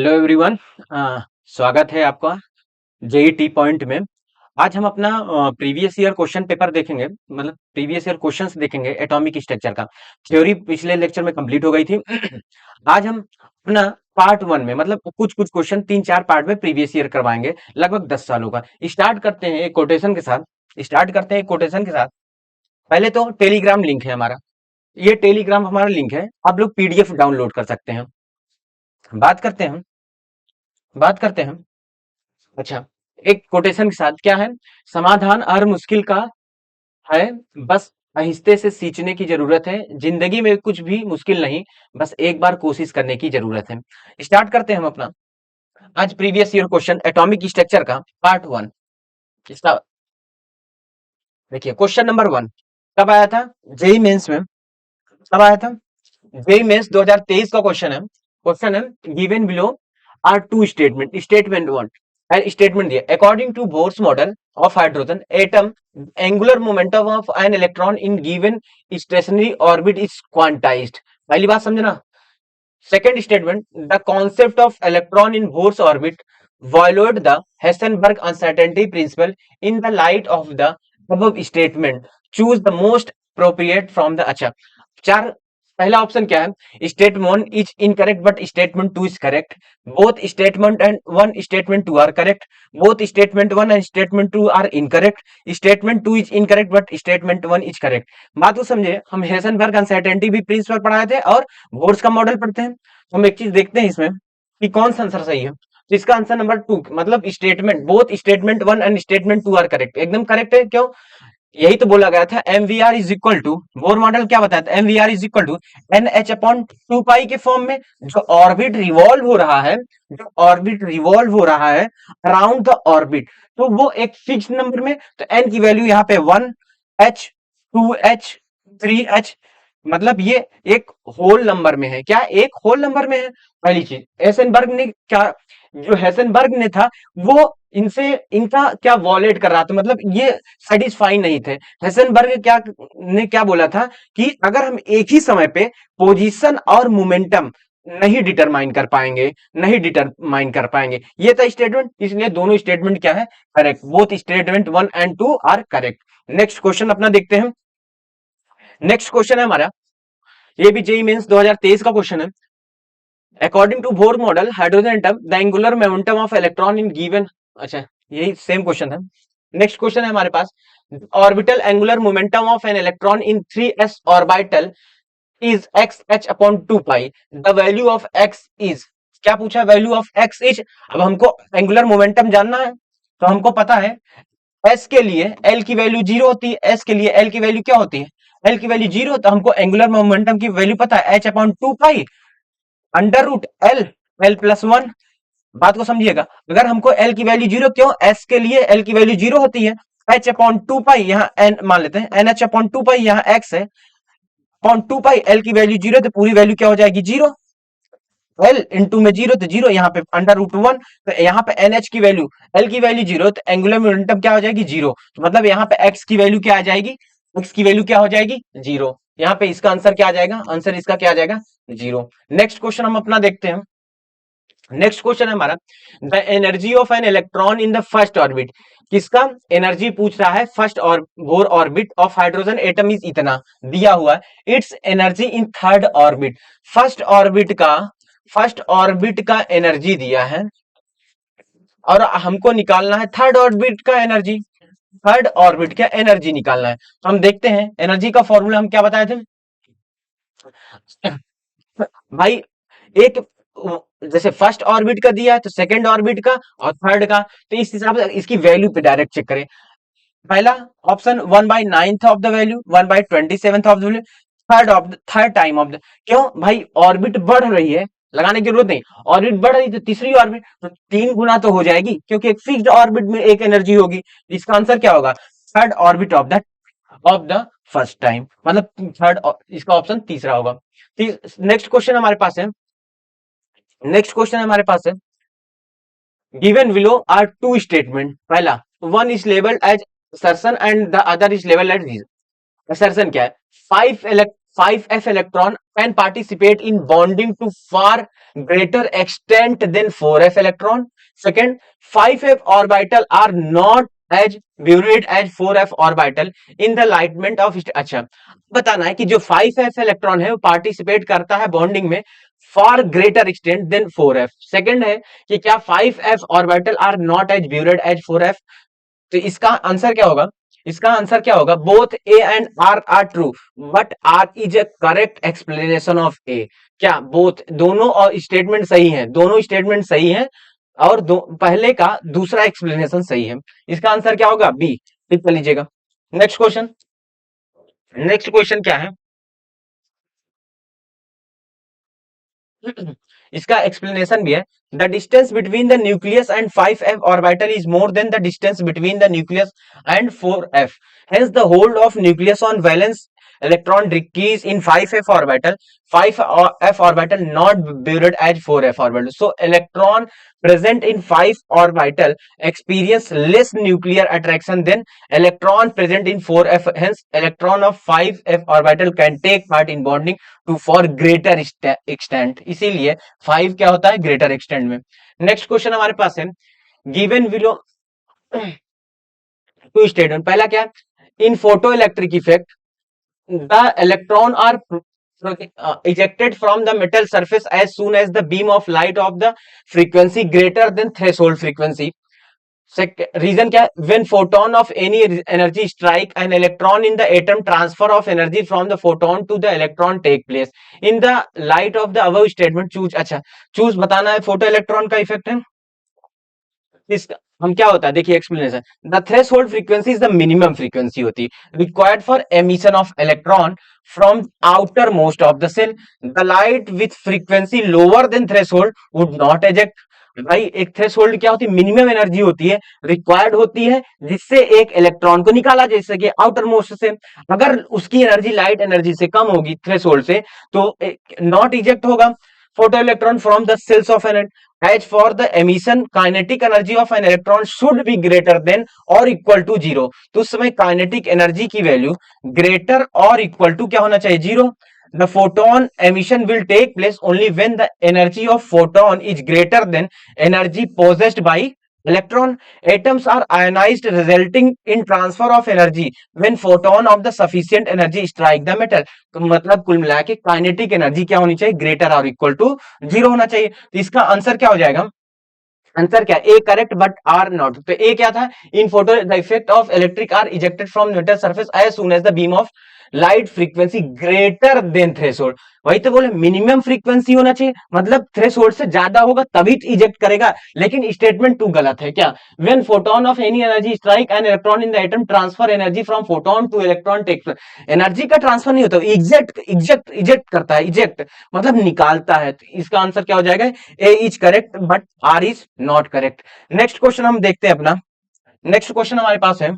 Hello everyone. स्वागत है आपका जेई टी पॉइंट में। आज हम अपना प्रीवियस ईयर क्वेश्चन पेपर देखेंगे, मतलब प्रीवियस ईयर क्वेश्चंस देखेंगे एटॉमिक स्ट्रक्चर का। थ्योरी पिछले लेक्चर में कंप्लीट हो गई थी। आज हम अपना पार्ट वन में मतलब कुछ कुछ क्वेश्चन 3-4 पार्ट में प्रीवियस ईयर करवाएंगे, लगभग 10 सालों का। स्टार्ट करते हैं एक कोटेशन के साथ। पहले तो टेलीग्राम लिंक है हमारा, ये टेलीग्राम हमारा लिंक है, आप लोग पीडीएफ डाउनलोड कर सकते हैं। बात करते हैं बात करते हैं अच्छा, एक कोटेशन के साथ क्या है? समाधान हर मुश्किल का है, बस आहिस्ते से सींचने की जरूरत है। जिंदगी में कुछ भी मुश्किल नहीं, बस एक बार कोशिश करने की जरूरत है। स्टार्ट करते हैं हम अपना आज previous year question atomic structure का पार्ट वन। इसका देखिए क्वेश्चन नंबर वन कब आया था? जेई मेंस में। कब आया था? जेई मेंस 2023 का क्वेश्चन है given below are two statement. Statement one statement दिया, according to Bohr's model of hydrogen atom angular momentum of an electron in given stationary orbit is quantized. पहली बात समझना। Second statement, the concept of electron in Bohr's orbit violate the Heisenberg uncertainty principle in the light of the above statement. Choose the most appropriate from the अच्छा चार। पहला option क्या है? Statement one is incorrect but statement two is correct. Both statement and one statement two are correct. Both statement one and statement two are incorrect. Statement two is incorrect but statement one is correct. बात को समझे, हम Heisenberg uncertainty भी principal पढ़ाए थे और bourse का model पढ़ते हैं। हम एक चीज देखते हैं इसमें कि कौन सा आंसर सही है। तो इसका आंसर नंबर टू, मतलब statement both statement one and statement two are correct, एकदम करेक्ट है। क्यों? यही तो बोला गया था MVR is equal to, Bohr model क्या बताया था? MVR is equal to N H upon two pi के फॉर्म में। जो ऑर्बिट रिवॉल्व हो रहा है, अराउंड द ऑर्बिट, तो वो एक फिक्स नंबर में, तो एन की वैल्यू यहाँ पे 1h 2h 3h, मतलब ये एक होल नंबर में है। क्या एक होल नंबर में है? पहली चीज। हेसेनबर्ग ने क्या, जो हेसेनबर्ग ने था वो इनसे इनका क्या वॉलेट कर रहा था, मतलब ये सेटिस्फाई नहीं थे। हेसेनबर्ग क्या बोला था कि अगर हम एक ही समय पे पोजीशन और मोमेंटम नहीं डिटरमाइन कर पाएंगे, ये था स्टेटमेंट। इसलिए दोनों स्टेटमेंट क्या है? Correct. Both statement one and two are correct. Next question अपना देखते हैं। नेक्स्ट क्वेश्चन है हमारा, ये भी जेई मेंस 2023 का क्वेश्चन है। According to Bohr model hydrogen atom the angular momentum of electron in given, अच्छा यही सेम क्वेश्चन है। नेक्स्ट क्वेश्चन है हमारे पास, orbital angular momentum of an electron in 3s orbital is X H upon 2 pi. The value of X is, क्या पूछा? Value of X is. अब हमको एंगुलर मोमेंटम जानना है, तो हमको पता है एस के लिए एल की वैल्यू जीरो होती है। एस के लिए एल की वैल्यू क्या होती है? एल की वैल्यू जीरो। तो हमको एंगुलर मोमेंटम की वैल्यू पता है, H upon 2 pi under root L, L plus one. बात को समझिएगा, अगर हमको एल की वैल्यू जीरो, क्यों? एस के लिए एल की वैल्यू जीरो होती है। एच अपॉन 2 पाई, यहाँ एन मान लेते हैं, एन एच अपॉन 2 पाई, यहाँ एक्स है, अपॉन 2 पाई एल की वैल्यू जीरो, तो पूरी वैल्यू क्या हो जाएगी? जीरो। एल इंटू में जीरो, तो जीरो, यहाँ पे अंडर रूट वन, तो यहाँ पे एन एच की वैल्यू, एल की वैल्यू जीरो, तो एंगुलर मोमेंटम क्या हो जाएगी? जीरो। तो मतलब यहाँ पे एक्स की वैल्यू क्या आ जाएगी? एक्स की वैल्यू क्या हो जाएगी? जीरो। यहाँ पे इसका आंसर क्या आ जाएगा? आंसर इसका क्या आ जाएगा? जीरो। नेक्स्ट क्वेश्चन हम अपना देखते हैं। नेक्स्ट क्वेश्चन है हमारा, the energy of an electron in the first orbit. किसका एनर्जी पूछ रहा है? फर्स्ट और bore orbit of hydrogen atom is इतना दिया हुआ है। It's energy in third orbit. First orbit का एनर्जी दिया है और हमको निकालना है थर्ड ऑर्बिट का एनर्जी। थर्ड ऑर्बिट का एनर्जी निकालना है, तो हम देखते हैं एनर्जी का फॉर्मूला हम क्या बताए थे भाई। एक जैसे फर्स्ट ऑर्बिट का दिया है तो सेकंड ऑर्बिट का और थर्ड का, तो इस हिसाब से इसकी वैल्यू पे डायरेक्ट चेक करें। पहला option 1/9 of the value, 1/27 of the value, third time of the, क्यों भाई? ऑर्बिट बढ़ रही है, लगाने की जरूरत नहीं। ऑर्बिट बढ़ रही तो तीसरी ऑर्बिट तो 3 गुना तो हो जाएगी, क्योंकि एक फिक्स्ड ऑर्बिट में एक एनर्जी होगी। इसका आंसर क्या होगा? Third orbit of the first time, मतलब थर्ड, इसका ऑप्शन तीसरा होगा। नेक्स्ट क्वेश्चन हमारे पास है, given below are two statement. पहला, one is labelled as assertion and the other is labelled as assertion क्या है? 5f electron can participate in bonding to far greater extent than 4f electron. Second, 5f orbital are not as buried as 4f orbital in the enlightenment of अच्छा बताना है कि जो 5f electron है वो participate करता है बॉन्डिंग में for greater extent than 4f. Second है कि क्या 5f orbital are not as buried as 4f. तो इसका आंसर क्या होगा? इसका आंसर क्या होगा? Both A and R true but R is A correct explanation of A. क्या बोथ दोनों और स्टेटमेंट सही है? दोनों स्टेटमेंट सही है और पहले का दूसरा एक्सप्लेनेशन सही है. इसका आंसर क्या होगा? बी. टिक कर लीजिएगा. Next question. नेक्स्ट क्वेश्चन क्या है? इसका एक्सप्लेनेशन भी है. The distance between the nucleus and 5f orbital is more than the distance between the nucleus and 4f. Hence the hold of nucleus on valence electron decrease in 5f orbital. 5f orbital not buried as 4f orbital. So electron present in 5 orbital experience less nuclear attraction than electron present in 4f. Hence electron of 5f orbital can take part in bonding to for greater extent. इसीलिए 5 क्या होता है? greater extent में. Next question हमारे पास है given below two statement. पहला क्या? In photo electric effect the electron are ejected from the metal surface as soon as the beam of light of the frequency greater than threshold frequency. Reason क्या? When photon of any energy strike an electron in the atom, transfer of energy from the photon to the electron take place. In the light of the above statement choose. अच्छा choose बताना है photo electron का effect है. इसका हम क्या होता है देखिए explanation. The threshold frequency is the minimum frequency होती required for emission of electron from outer most of the shell. The light with frequency lower than threshold would not eject. भाई एक थ्रेशोल्ड क्या होती है? मिनिमम एनर्जी होती है, required होती है जिससे एक इलेक्ट्रॉन को निकाला जा सके आउटर मोस्ट से. अगर उसकी एनर्जी लाइट एनर्जी से कम होगी थ्रेशोल्ड से तो नॉट इजेक्ट होगा photo electron from the cells of an. As for the emission, kinetic energy of an electron should be greater than or equal to 0. तो उस समय kinetic energy की value greater or equal to क्या होना चाहिए? 0. The photon emission will take place only when the energy of photon is greater than energy possessed by electron. Atoms are ionized resulting in transfer of energy when photon of the sufficient energy strike the metal. तो मतलब कुल मिला के kinetic energy क्या होनी चाहिए? Greater और equal to 0 होना चाहिए. तो इसका आंसर क्या हो जाएगा? आंसर क्या? A correct but R not. तो ए क्या था? In photo the effect of electric are ejected from metal surface as soon as the beam of light frequency greater than threshold. वही तो बोले मिनिमम फ्रीक्वेंसी होना चाहिए, मतलब थ्रेशोल्ड से ज्यादा होगा तभी इजेक्ट करेगा. लेकिन स्टेटमेंट 2 गलत है. क्या? When photon of any energy strike an electron in the atom, transfer energy from photon to electron takes. Energy का ट्रांसफर नहीं होता, इजेक्ट करता है. इजेक्ट मतलब निकालता है. तो इसका आंसर क्या हो जाएगा? A is correct but R is not correct. Next question हम देखते हैं अपना. नेक्स्ट क्वेश्चन हमारे पास है.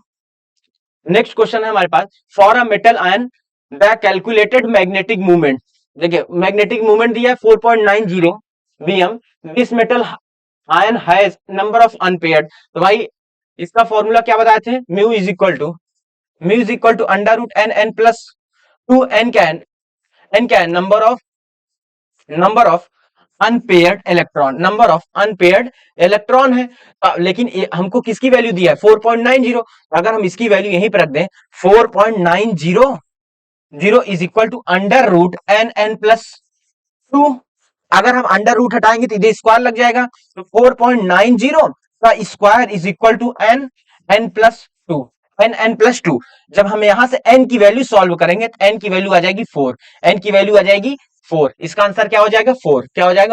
नेक्स्ट क्वेश्चन है हमारे पास. For a metal ion the calculated magnetic movement. देखिए मैग्नेटिक मूवमेंट दिया है 4.90 Vm. This metal ion has number of unpaired. तो भाई इसका फॉर्मूला क्या बताए थे? Mu is equal to under root N N plus 2. एन क्या है? नंबर ऑफ अनपेयर्ड इलेक्ट्रॉन है. लेकिन हमको किसकी वैल्यू दिया है? 4.90. अगर हम इसकी वैल्यू यहीं पर रख दें 4.90 is equal to under root N N plus 2. अगर हम अंडर रूट हटाएंगे तो इधर स्क्वायर लग जाएगा. तो 4.90 का square is equal to N N plus 2. जब हम यहां से एन की वैल्यू सॉल्व करेंगे तो एन की वैल्यू आ जाएगी 4. इसका आंसर क्या हो जाएगा?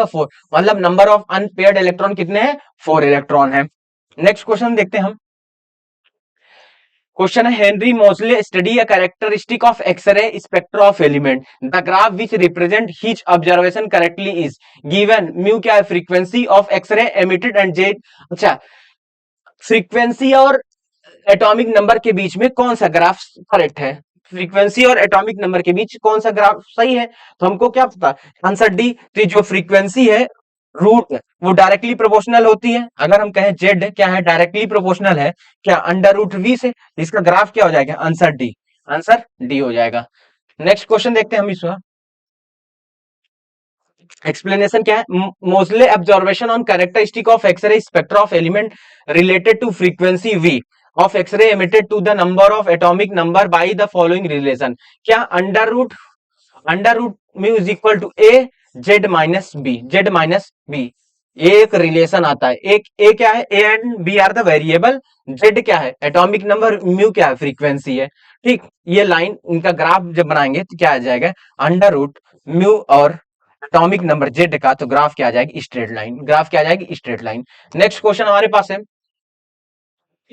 4. मतलब नंबर ऑफ अनपेयर्ड इलेक्ट्रॉन कितने हैं? 4 इलेक्ट्रॉन है. नेक्स्ट क्वेश्चन देखते हैं हम. क्वेश्चन है Henry Moseley study a characteristic of x ray spectra of element. The graph which represent his observation correctly is given. Mu क्या है? Frequency of x ray emitted and Z. अच्छा फ्रीक्वेंसी और atomic number के बीच में कौन सा ग्राफ करेक्ट है? फ्रीक्वेंसी और एटॉमिक नंबर के बीच कौन सा ग्राफ सही है? तो हमको क्या पता? Answer D. तो जो फ्रीक्वेंसी है रूट वो डायरेक्टली प्रोपोर्शनल होती है. अगर हम कहें जेड क्या है? डायरेक्टली प्रोपोर्शनल है क्या? अंडर रूट वी से. इसका ग्राफ क्या हो जाएगा? आंसर डी हो जाएगा. नेक्स्ट क्वेश्चन देखते हैं हम इसमें। एक्सप्लेनेशन क्या है? Mostly observation on characteristic of x ray spectra of element related to frequency V of x ray emitted to the number of atomic number by the following relation. क्या? Under root mu is equal to A Z minus B ये एक relation आता है। एक A क्या है? A and B are the variable, Z क्या है? एटॉमिक नंबर, म्यू क्या है? फ्रीक्वेंसी है। ठीक, ये लाइन इनका ग्राफ जब बनाएंगे तो क्या आ जाएगा? अंडर रूट म्यू और एटॉमिक नंबर जेड का, तो ग्राफ क्या आ जाएगी? Straight line. ग्राफ क्या आ जाएगी? Straight line. नेक्स्ट क्वेश्चन हमारे पास है,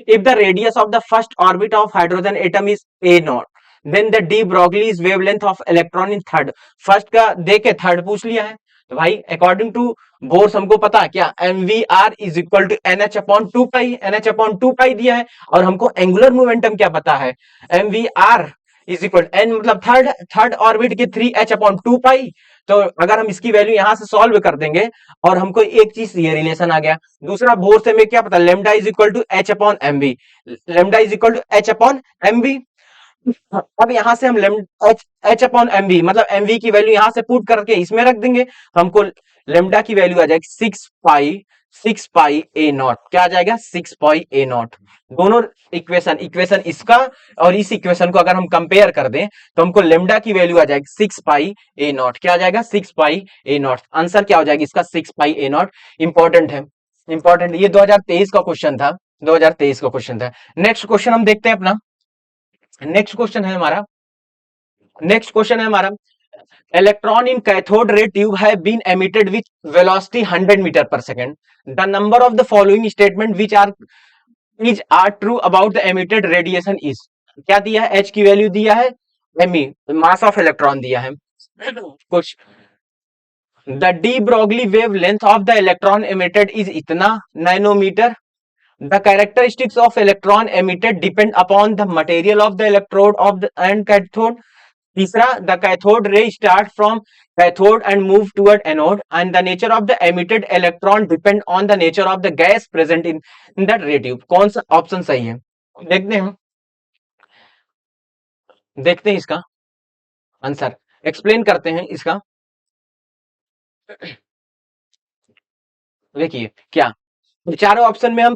if the radius of the first orbit of hydrogen atom is a naught, then the de Broglie's wavelength of electron in third। First का देके third पूछ लिया है, तो भाई अकॉर्डिंग टू बोर्स हमको पता है क्या? mvr is equal to N H upon two pi, N H upon two pi दिया है, और हमको एंगुलर मोमेंटम क्या पता है? mvr इज इक्वल एन मतलब थर्ड थर्ड ऑर्बिट के 3h अपॉन टू पाई। तो अगर हम इसकी वैल्यू यहां से सॉल्व कर देंगे, और हमको एक चीज ये रिलेशन आ गया। दूसरा बोर से हमें क्या पता? Lambda is equal to H upon M B, lambda is equal to H upon M B. अब यहां से हम H H upon M B मतलब एम वी की वैल्यू यहां से पुट करके इसमें रख देंगे, हमको लेमडा की वैल्यू आ जाएगी 6 पाई ए नॉट। क्या आ जाएगा? 6 पाई ए नॉट। दोनों इक्वेशन इक्वेशन इसका और इस इक्वेशन को अगर हम कंपेयर कर दें, तो हमको लेमडा की वैल्यू आ जाएगी 6 पाई ए नॉट। क्या आ जाएगा? 6 पाई ए नॉट। आंसर क्या हो जाएगी इसका? 6 पाई ए नॉट। इंपॉर्टेंट है, इंपॉर्टेंट। ये 2023 का क्वेश्चन था, 2023 का क्वेश्चन था। नेक्स्ट क्वेश्चन हम देखते हैं अपना। नेक्स्ट क्वेश्चन है हमारा, electron in cathode ray tube have been emitted with velocity 100 meter per second. The number of the following statement which are true about the emitted radiation is। क्या दिया है? h की वैल्यू दिया है, me mass of electron दिया है कुछ। The de Broglie wave length of the electron emitted is इतना nanometre. The characteristics of electron emitted depend upon the material of the electrode of the and cathode। तीसरा, the cathode रे start from cathode and move toward anode and the nature of the emitted electron depend on the nature of the gas present in that ray tube. कौन सा option सही है? देखते हैं, देखते हैं इसका आंसर, एक्सप्लेन करते हैं इसका। देखिए क्या, चारों ऑप्शन में हम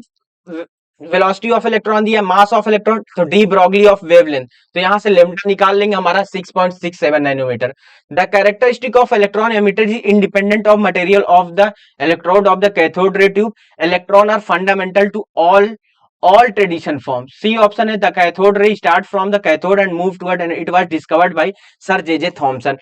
वेलोसिटी ऑफ इलेक्ट्रॉन दिया, मास ऑफ इलेक्ट्रॉन, तो डी ब्रोगली ऑफ वेवलेंथ, तो यहां से लेमडा निकाल लेंगे हमारा 6.67 nanometre. The characteristic of electron emitted is independent of material of the electrode of the cathode ray tube. Electron are fundamental to all tradition forms। C option है, the cathode ray start from the cathode and move toward and it was discovered by Sir J.J. Thomson।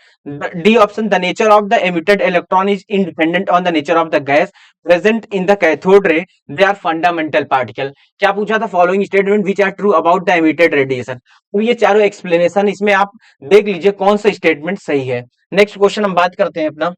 D option, the nature of the emitted electron is independent on the nature of the gas present in the cathode ray, they are fundamental particle। क्या पूछा था? following statement which are true about the emitted radiation। तो ये चारों explanation इसमें आप देख लीजिए कौन सा स्टेटमेंट सही है। नेक्स्ट क्वेश्चन हम बात करते हैं अपना।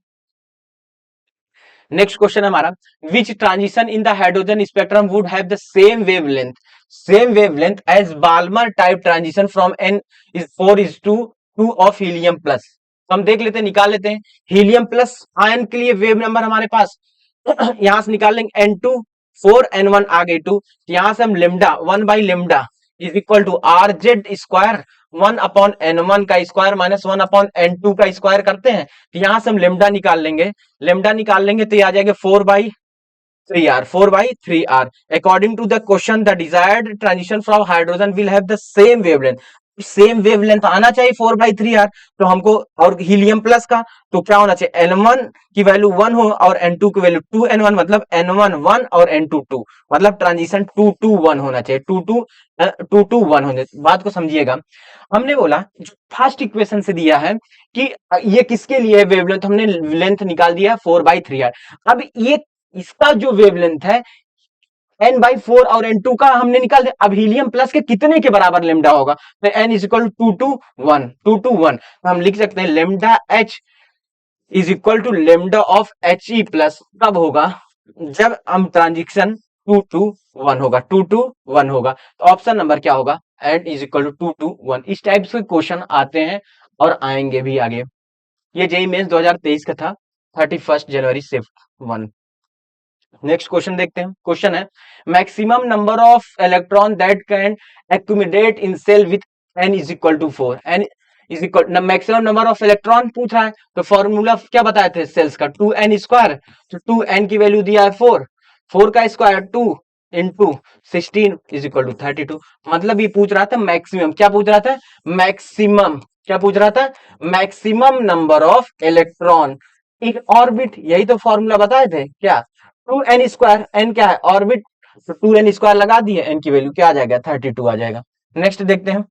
नेक्स्ट क्वेश्चन हमारा, which transition in the hydrogen spectrum would have the same wavelength as Balmer type transition from N is 4:2 of helium plus. हम देख लेते हैं, निकाल लेते हैं। हीलियम प्लस आयन के लिए वेव नंबर हमारे पास यहां से निकाल लेंगे N2 4 N1 आगे 2, यहां से हम लेमडा 1/लेमडा is equal to R Z square 1/N1 का स्क्वायर माइनस 1/N2 का स्क्वायर करते हैं, तो यहां से हम लेमडा निकाल लेंगे। लेमडा निकाल लेंगे तो ये आ जाएगा 4/3r, 4/3r। According to the question the desired transition from hydrogen will have the same wavelength आना चाहिए 4/3r। तो हमको, और हीलियम प्लस का तो क्या होना चाहिए? N1 की वैल्यू 1 हो और N2 की वैल्यू 2N1, मतलब N1 1 और N2 2, मतलब ट्रांजिशन 2:1 होना चाहिए, 2:1 होने। बात को समझिएगा, हमने बोला जो फर्स्ट इक्वेशन से दिया है कि ये किसके लिए वेवलेंथ, हमने लेंथ निकाल दिया 4/3r। अब ये इसका जो वेवलेंथ है N/4 और N2 का हमने निकाल दिया। अब हीलियम प्लस के कितने के बराबर लेमडा होगा? तो N इज इक्वल टू 2:1 तो हम लिख सकते हैं lambda H is equal to lambda of He plus. कब होगा? जब हम ट्रांजिशन 2:1 होगा, 2:1 होगा। तो ऑप्शन नंबर क्या होगा? N is equal to 2:1। इस टाइप से क्वेश्चन आते हैं और आएंगे भी आगे। ये जेईई मेंस 2023 का था, 31 जनवरी शिफ्ट 1। नेक्स्ट क्वेश्चन देखते हैं। क्वेश्चन है, maximum number of electron that can accumulate in cell with n is equal to 4। n is equal maximum number of electron पूछ रहा है, तो फॉर्मूला क्या बताए थे सेल्स का, 2n²। तो 2n की वैल्यू दिया है 4, 4 का square 2 into 16 is equal to 32। मतलब ये पूछ रहा था मैक्सिमम, क्या पूछ रहा था, मैक्सिमम, क्या पूछ रहा था, maximum number of electron in orbit. यही तो फॉर्मूला बताए थे क्या, 2n², एन क्या है ऑर्बिट, तो 2n² लगा दिए, एन की वैल्यू क्या आ जाएगा 32 आ जाएगा। नेक्स्ट देखते हैं,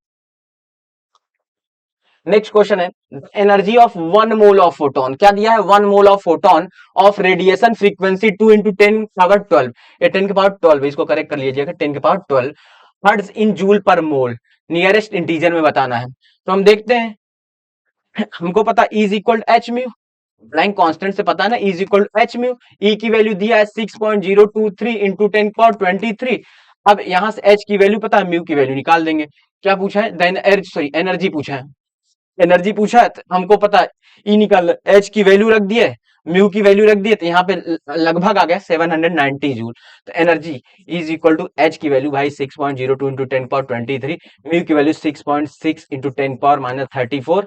नेक्स्ट क्वेश्चन है energy of 1 mole of photon, क्या दिया है 1 mole of photon of radiation frequency 2 into 10⁻12, ये 10⁻12 इसको करेक्ट कर लीजिएगा, 10⁻12 हर्ट्ज इन जूल पर मोल, नियरेस्ट इंटीजर में बताना है। तो हम देखते हैं, हमको पता is equal H mu, blank constant से पता है ना, इज इक्वल एच म्यू, ई की वैल्यू दिया है 6.023 इंटू 10⁻23। अब यहां से एच की वैल्यू पता है, म्यू की वैल्यू निकाल देंगे। क्या पूछा है, देन सॉरी एनर्जी पूछा है, एनर्जी पूछा है तो हमको पता है ई निकाल, एच की वैल्यू रख दिए, म्यू की वैल्यू रख दिए, तो यहाँ पे लगभग आ गया 790 जूल। तो energy is equal to H की वैल्यू भाई 6.02 इंटू 10⁻23, म्यू की वैल्यू 6.6 इंटू 10⁻34,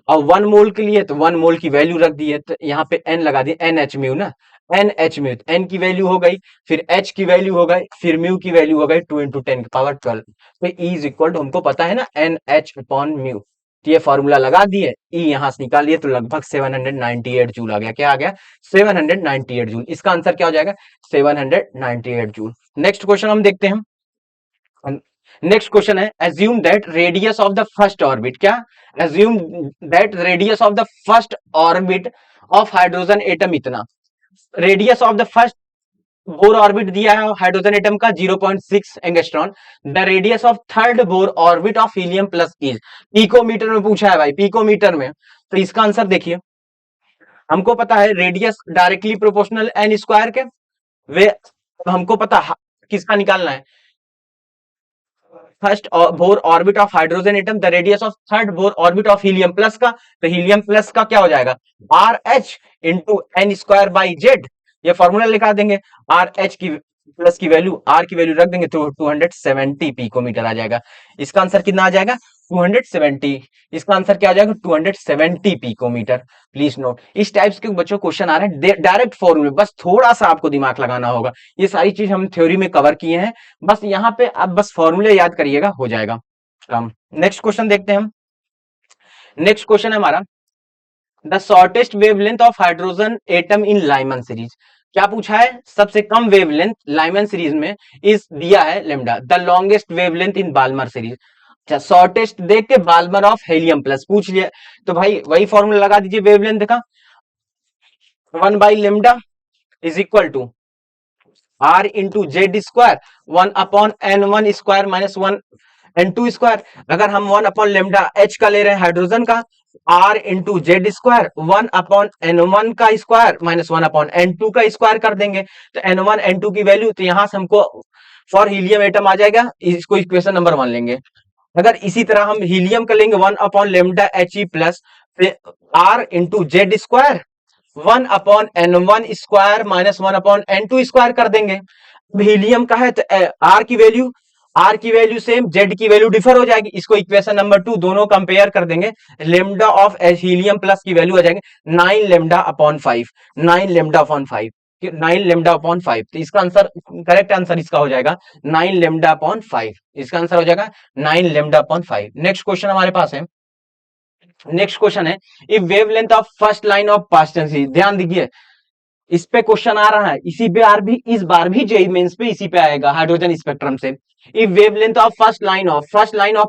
और 1 मोल के लिए तो 1 मोल की वैल्यू रख दी है, तो यहाँ पे एन लगा दिए, एन एच म्यू ना, एन एच म्यू, एन की वैल्यू हो गई, फिर एच की वैल्यू हो गई, फिर म्यू की वैल्यू हो गई 2 इंटू 10⁻12। तो ई इज इक्वल टू हमको पता है ना एन एच अपॉन म्यू, तो ये फॉर्मूला लगा दिए, ई यहां से निकाल लिए, तो लगभग 798 जूल आ गया, क्या आ गया 798 जूल, इसका आंसर क्या हो जाएगा 798 जूल। नेक्स्ट क्वेश्चन हम देखते हैं, नेक्स्ट क्वेश्चन है assume that radius of the first orbit, क्या assume that radius of the first orbit of hydrogen atom इतना, radius of the first Bohr orbit दिया है हाइड्रोजन एटम का 0.6 angstrom, the radius of third Bohr orbit of helium plus is, picometre में पूछा है भाई, picometre में, तो इसका आंसर देखिए, हमको पता है radius directly proportional N square के, वे हमको पता किसका निकालना है, first Bohr orbit of hydrogen atom, the radius of third Bohr orbit of helium plus का, तो हीलियम प्लस का क्या हो जाएगा R H into N square by Z, ये फॉर्मूला लिखा देंगे, आर एच की प्लस की वैल्यू, आर की वैल्यू रख देंगे तो 270 पिकोमीटर आ जाएगा। इसका आंसर कितना आ जाएगा 270, इसका आंसर क्या आ जाएगा 270 पिकोमीटर। प्लीज नोट, इस टाइप्स के बच्चों क्वेश्चन आ रहे हैं डायरेक्ट फॉर्मूले, बस थोड़ा सा आपको दिमाग लगाना होगा, ये सारी चीज हम थ्योरी में कवर किए हैं, बस यहाँ पे आप बस फॉर्मूले याद करिएगा हो जाएगा। नेक्स्ट क्वेश्चन देखते हैं हम, नेक्स्ट क्वेश्चन है हमारा the shortest wavelength of hydrogen atom in Lyman series, क्या पूछा है सबसे कम वेवलेंथ लाइमन सीरीज में इस दिया है lambda, the longest wavelength in Balmer series, अच्छा शॉर्टेस्ट देख के बाल्मर ऑफ हेलियम प्लस पूछ लिया, तो भाई वही फॉर्मूला लगा दीजिए वेवलेंथ का, 1/λ is equal to R into Z square 1/n1² minus 1n2², अगर हम 1/λ एच का ले रहे हैं हाइड्रोजन का, are into Z square 1/n1 का स्क्वायर माइनस 1/n2 का स्क्वायर कर देंगे, तो n1 n2 की वैल्यू, तो यहां से हमको फॉर हीलियम एटम आ जाएगा, इसको इक्वेशन नंबर 1 लेंगे। अगर इसी तरह हम हीलियम का लेंगे 1/λ H E plus R into Z square 1/n1² minus 1/n2² कर देंगे। हीलियम का है तो आर की वैल्यू सेम, जेड की वैल्यू डिफर हो जाएगी, इसको इक्वेशन नंबर 2 दोनों कंपेयर कर देंगे, लेमडा ऑफ हीलियम प्लस की वैल्यू आ जाएगी 9λ/5, 9λ/5, 9λ/5, तो इसका आंसर करेक्ट आंसर इसका हो जाएगा 9λ/5, इसका आंसर हो जाएगा 9λ/5। नेक्स्ट क्वेश्चन हमारे पास है, नेक्स्ट क्वेश्चन है if wavelength of first line of Paschen series, ध्यान दीजिए इस पे क्वेश्चन आ रहा है, इसी पे आर भी इस बार भी जेई मेंस पे इसी पे आएगा हाइड्रोजन स्पेक्ट्रम से, if wavelength of first line of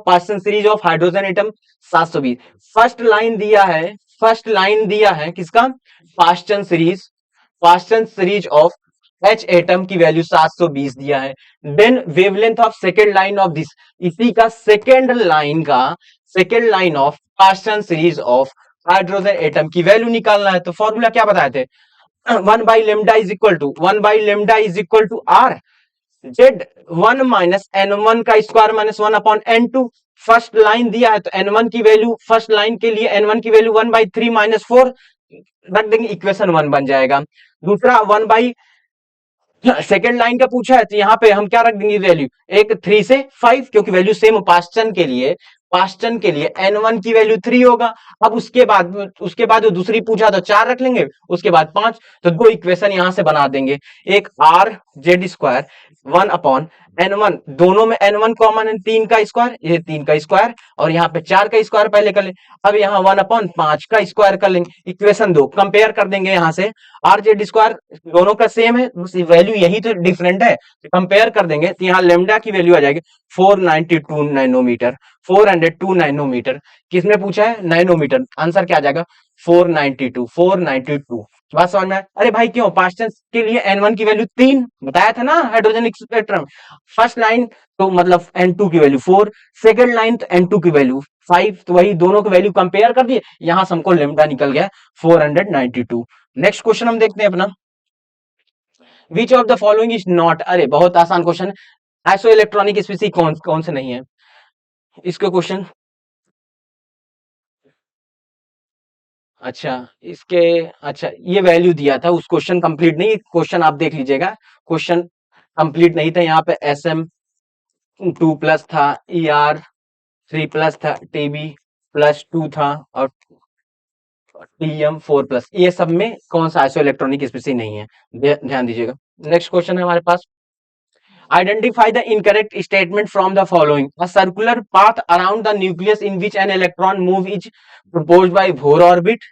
Paschen series of hydrogen atom 720, first line दिया है, फर्स्ट लाइन दिया है किसका Paschen series of H atom की वैल्यू 720 दिया है, then wavelength of second line of this, इसी का second line of Paschen series of hydrogen atom की वैल्यू निकालना है, तो फॉर्मूला क्या बताए थे 1/λ is equal to R Z 1 minus n1 का square minus 1/n2, first line दिया है तो n1 की वैल्यू, फर्स्ट लाइन के लिए n1 की वैल्यू 1/3 माइनस 4 रख देंगे, इक्वेशन 1 बन जाएगा। दूसरा 1 सेकेंड लाइन का पूछा है तो यहाँ पे हम क्या रख देंगे वैल्यू, एक 3 से 5, क्योंकि वैल्यू सेम पास्टन के लिए पास्टन के लिए N1 की वैल्यू 3 होगा। अब उसके बाद वो दूसरी पूछा तो 4 रख लेंगे, उसके बाद 5, तो दो इक्वेशन यहां से बना देंगे। एक आर जेड स्क्वायर 1/N1, दोनों में N1 कॉमन है, 3 का स्क्वायर, ये 3 का स्क्वायर, और यहाँ पे 4 का स्क्वायर पहले कर ले। अब यहाँ 1/5 का स्क्वायर कर लेंगे। इक्वेशन 2 कंपेयर कर देंगे, यहाँ से आर जेड स्क्वायर दोनों का सेम है, वैल्यू यही तो डिफरेंट है, कंपेयर कर देंगे तो यहाँ लेमडा की वैल्यू आ जाएगी 492 नैनोमीटर। 402 नैनोमीटर, किसने पूछा है? नैनोमीटर। आंसर क्या आ जाएगा? 492। 492 बात समझ में आया? अरे भाई क्यों? पास्ट टेंस के लिए N1 की वैल्यू 3 बताया था ना हाइड्रोजन स्पेक्ट्रम। फर्स्ट लाइन तो मतलब N2 की वैल्यू 4, सेकंड लाइन तो N2 की वैल्यू 5, तो वही दोनों की वैल्यू कंपेयर कर दिए, यहां से हमको लेमडा निकल गया 492। नेक्स्ट क्वेश्चन हम देखते हैं अपना, which of the following is not, अरे बहुत आसान क्वेश्चन है, आइसो इलेक्ट्रॉनिक स्पीसीज कौन कौन से नहीं है इसके क्वेश्चन। अच्छा, इसके, अच्छा ये वैल्यू दिया था, उस क्वेश्चन कंप्लीट नहीं, क्वेश्चन आप देख लीजिएगा, क्वेश्चन कंप्लीट नहीं था, यहाँ पे SM2+ था, ER3+ था, TB+2 था, और TM4+, ये सब में कौन सा आइसो इलेक्ट्रॉनिक स्पीसीज नहीं है, ध्यान दीजिएगा। नेक्स्ट क्वेश्चन है हमारे पास, identify the incorrect statement from the following. A circular path around the nucleus in which an electron move is proposed by Bohr orbit.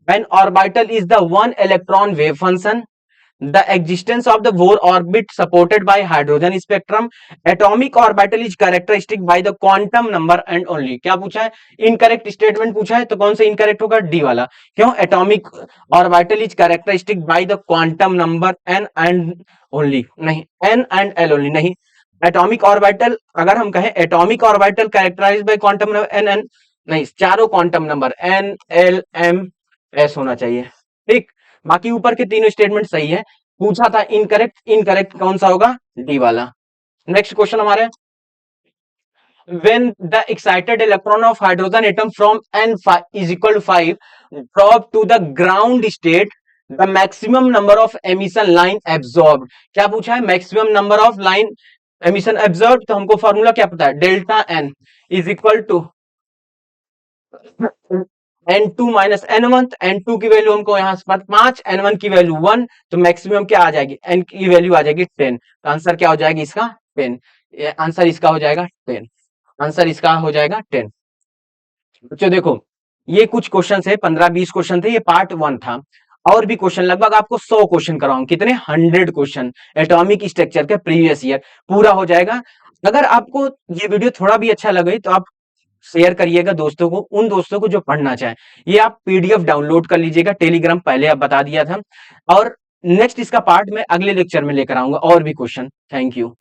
An orbital is the one electron wave function. The existence of the Bohr orbit supported by hydrogen spectrum. Atomic orbital is characteristic by the quantum number and only. क्या पूछा है? Incorrect statement पूछा है, तो कौन सा incorrect होगा? D वाला। क्यों? Atomic orbital is characteristic by the quantum number N and only, नहीं एन एंड एल ओनली, नहीं एटॉमिक ऑर्बिटल, अगर हम कहें atomic orbital characterised by quantum number N N, नहीं चारों quantum number N L M S होना चाहिए, ठीक। बाकी ऊपर के तीनों स्टेटमेंट सही है, पूछा था इनकरेक्ट, इनकरेक्ट कौन सा होगा? डी वाला। नेक्स्ट क्वेश्चन हमारे, when the excited electron of hydrogen atom from n5 is equal to 5 drop to the ground state, the maximum number of emission line absorbed, क्या पूछा है? Maximum number of line emission absorb, तो हमको formula क्या पता है? Delta N is equal to N2 minus N1, N2 की value हमको यहाँ से 5, N1 की वैल्यू 1, तो मैक्सिमम क्या आ जाएगी? N की वैल्यू आ जाएगी 10, तो आंसर क्या हो जाएगी इसका? 10। आंसर इसका हो जाएगा 10, आंसर इसका हो जाएगा 10। बच्चों देखो, ये कुछ क्वेश्चन है, 15-20 क्वेश्चन थे, ये पार्ट 1 था, और भी क्वेश्चन लगभग आपको 100 क्वेश्चन कराऊंगा, कितने? 100 क्वेश्चन एटॉमिक स्ट्रक्चर के प्रीवियस ईयर पूरा हो जाएगा। अगर आपको ये वीडियो थोड़ा भी अच्छा लगे तो आप शेयर करिएगा दोस्तों को, उन दोस्तों को जो पढ़ना चाहे। ये आप PDF डाउनलोड कर लीजिएगा, टेलीग्राम पहले आप बता दिया था, और नेक्स्ट इसका पार्ट मैं अगले लेक्चर में लेकर आऊंगा और भी क्वेश्चन। Thank you.